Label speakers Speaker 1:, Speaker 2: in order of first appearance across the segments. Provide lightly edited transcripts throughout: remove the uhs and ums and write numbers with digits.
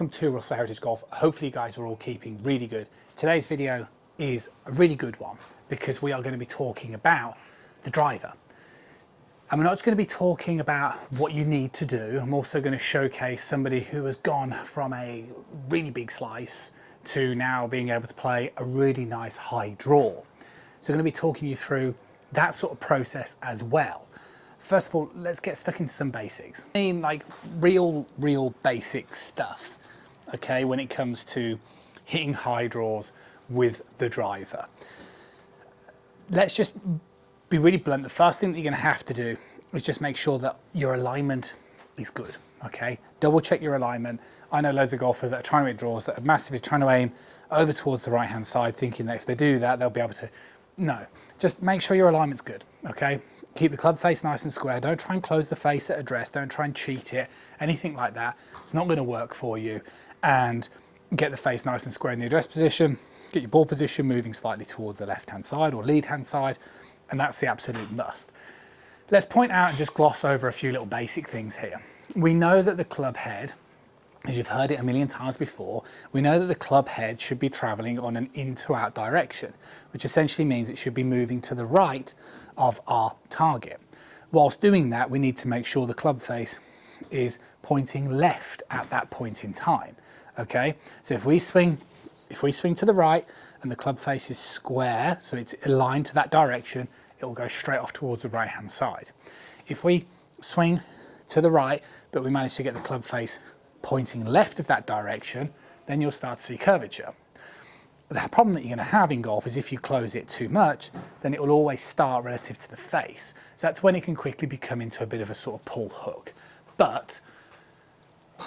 Speaker 1: welcome to Russell Heritage Golf. Hopefully you guys are all keeping really good. Today's video is a really good one because we are going to be talking about the driver. And we're not just going to be talking about what you need to do. I'm also going to showcase somebody who has gone from a really big slice to now being able to play a really nice high draw. So I'm going to be talking you through that sort of process as well. First of all, let's get stuck into some basics. I mean, like real basic stuff, okay, when it comes to hitting high draws with the driver. Let's just be really blunt. The first thing that you're going to have to do is just make sure that your alignment is good, okay? Double check your alignment. I know loads of golfers that are trying to hit draws that are massively trying to aim over towards the right-hand side, thinking that if they do that, they'll be able to. No, just make sure your alignment's good, okay? Keep the club face nice and square. Don't try and close the face at address. Don't try and cheat it. Anything like that. It's not going to work for you. And get the face nice and square in the address position. Get your ball position moving slightly towards the left-hand side or lead-hand side. And that's the absolute must. Let's point out and just gloss over a few little basic things here. We know that the club head, as you've heard it a million times before, we know that the club head should be traveling on an in to out direction, which essentially means it should be moving to the right of our target. Whilst doing that, we need to make sure the club face is pointing left at that point in time. Okay, so if we swing to the right and the club face is square, so it's aligned to that direction, it will go straight off towards the right hand side. If we swing to the right, but we manage to get the club face pointing left of that direction, then you'll start to see curvature. The problem that you're going to have in golf is if you close it too much, then it will always start relative to the face. So that's when it can quickly become into a bit of a sort of pull hook. But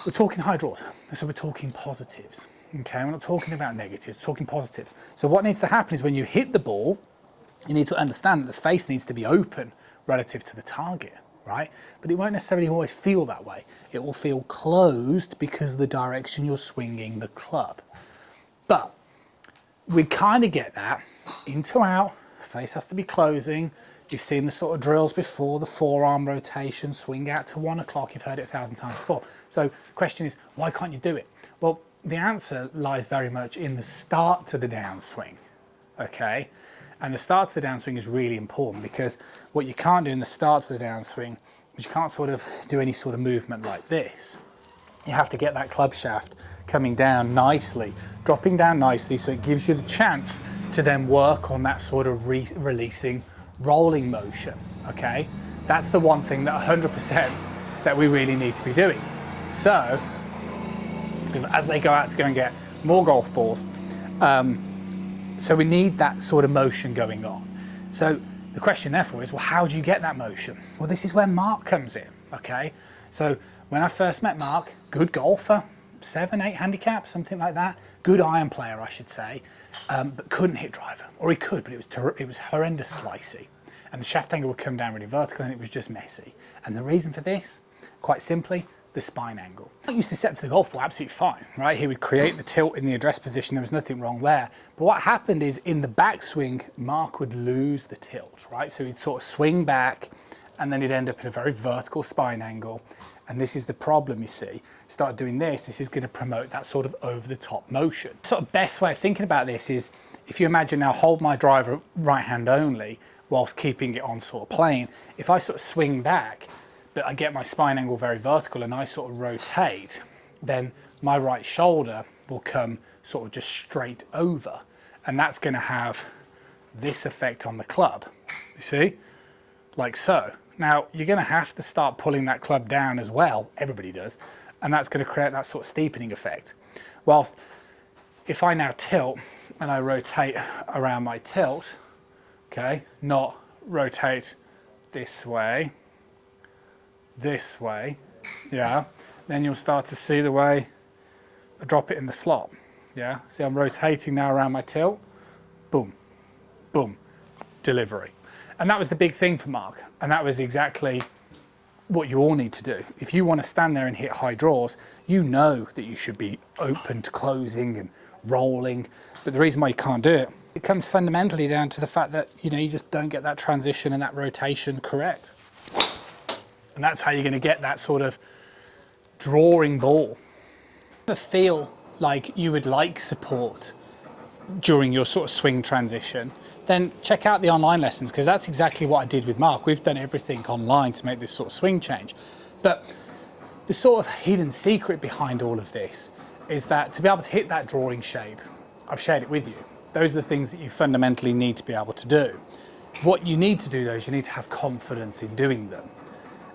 Speaker 1: we're talking high draws, so we're talking positives. Okay, we're not talking about negatives, we're talking positives. So what needs to happen is when you hit the ball, you need to understand that the face needs to be open relative to the target, right? But it won't necessarily always feel that way. It will feel closed because of the direction you're swinging the club. But we kind of get that in to out, face has to be closing. You've seen the sort of drills before, the forearm rotation, swing out to 1 o'clock, you've heard it 1,000 times before. So the question is, why can't you do it? Well, the answer lies very much in the start to the downswing, okay? And the start to the downswing is really important because what you can't do in the start to the downswing is you can't sort of do any sort of movement like this. You have to get that club shaft coming down nicely, dropping down nicely, so it gives you the chance to then work on that sort of releasing, rolling motion, okay? That's the one thing that 100% that we really need to be doing. So, as they go out to go and get more golf balls, so we need that sort of motion going on. So the question therefore is, well, how do you get that motion? Well, this is where Mark comes in, okay? So when I first met Mark, good golfer, 7, 8 handicap, something like that. Good iron player, I should say, but couldn't hit driver. Or he could, but it was horrendous slicey. And the shaft angle would come down really vertical and it was just messy. And the reason for this, quite simply, the spine angle. I used to step to the golf ball absolutely fine, right? He would create the tilt in the address position, there was nothing wrong there. But what happened is in the backswing, Mark would lose the tilt, right? So he'd sort of swing back and then he'd end up in a very vertical spine angle. And this is the problem, you see. Start doing this is going to promote that sort of over-the-top motion. The sort of best way of thinking about this is, if you imagine now, hold my driver right hand only whilst keeping it on sort of plane. If I sort of swing back, but I get my spine angle very vertical and I sort of rotate, then my right shoulder will come sort of just straight over. And that's going to have this effect on the club, you see, like so. Now, you're going to have to start pulling that club down as well, everybody does, and that's going to create that sort of steepening effect. Whilst if I now tilt and I rotate around my tilt, okay, not rotate this way, yeah, then you'll start to see the way I drop it in the slot, yeah? See, I'm rotating now around my tilt, boom, boom, delivery. And that was the big thing for Mark. And that was exactly what you all need to do. If you want to stand there and hit high draws, you know that you should be open to closing and rolling. But the reason why you can't do it, it comes fundamentally down to the fact that, you know, you just don't get that transition and that rotation correct. And that's how you're going to get that sort of drawing ball. Feel like you would like support during your sort of swing transition, then check out the online lessons, because that's exactly what I did with Mark. We've done everything online to make this sort of swing change. But the sort of hidden secret behind all of this is that to be able to hit that drawing shape, I've shared it with you. Those are the things that you fundamentally need to be able to do. What you need to do though is you need to have confidence in doing them.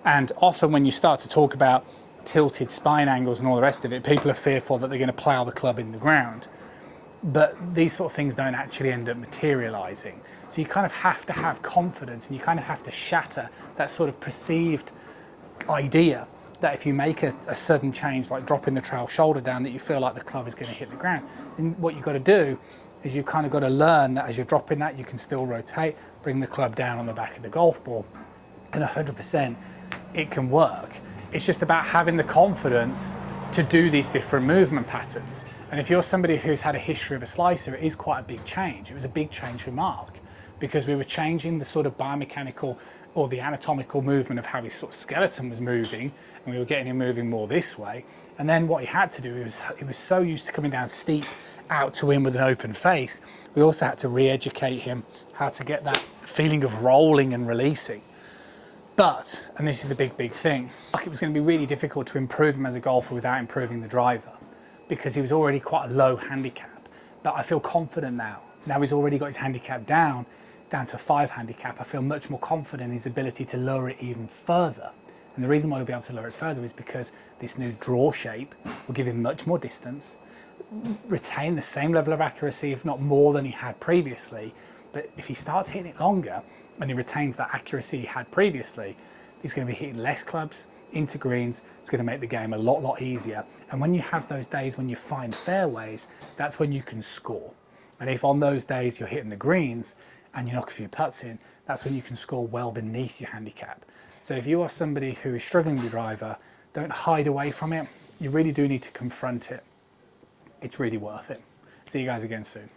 Speaker 1: And often when you start to talk about tilted spine angles and all the rest of it, people are fearful that they're going to plough the club in the ground. But these sort of things don't actually end up materializing. So you kind of have to have confidence, and you kind of have to shatter that sort of perceived idea that if you make a sudden change, like dropping the trail shoulder down, that you feel like the club is going to hit the ground. And what you've got to do is you've kind of got to learn that as you're dropping that, you can still rotate, bring the club down on the back of the golf ball, and 100% it can work. It's just about having the confidence to do these different movement patterns. And if you're somebody who's had a history of a slicer, it is quite a big change. It was a big change for Mark, because we were changing the sort of biomechanical or the anatomical movement of how his sort of skeleton was moving, and we were getting him moving more this way. And then what he had to do, he was so used to coming down steep out to in with an open face, we also had to re-educate him how to get that feeling of rolling and releasing. But, and this is the big thing, it was going to be really difficult to improve him as a golfer without improving the driver, because he was already quite a low handicap. But I feel confident now. Now he's already got his handicap down to a 5 handicap. I feel much more confident in his ability to lower it even further. And the reason why we'll be able to lower it further is because this new draw shape will give him much more distance, retain the same level of accuracy, if not more than he had previously. But if he starts hitting it longer and he retains that accuracy he had previously, he's going to be hitting less clubs into greens. It's going to make the game a lot easier. And when you have those days when you find fairways, that's when you can score. And if on those days you're hitting the greens and you knock a few putts in, that's when you can score well beneath your handicap. So if you are somebody who is struggling with your driver, don't hide away from it. You really do need to confront it. It's really worth it. See you guys again soon.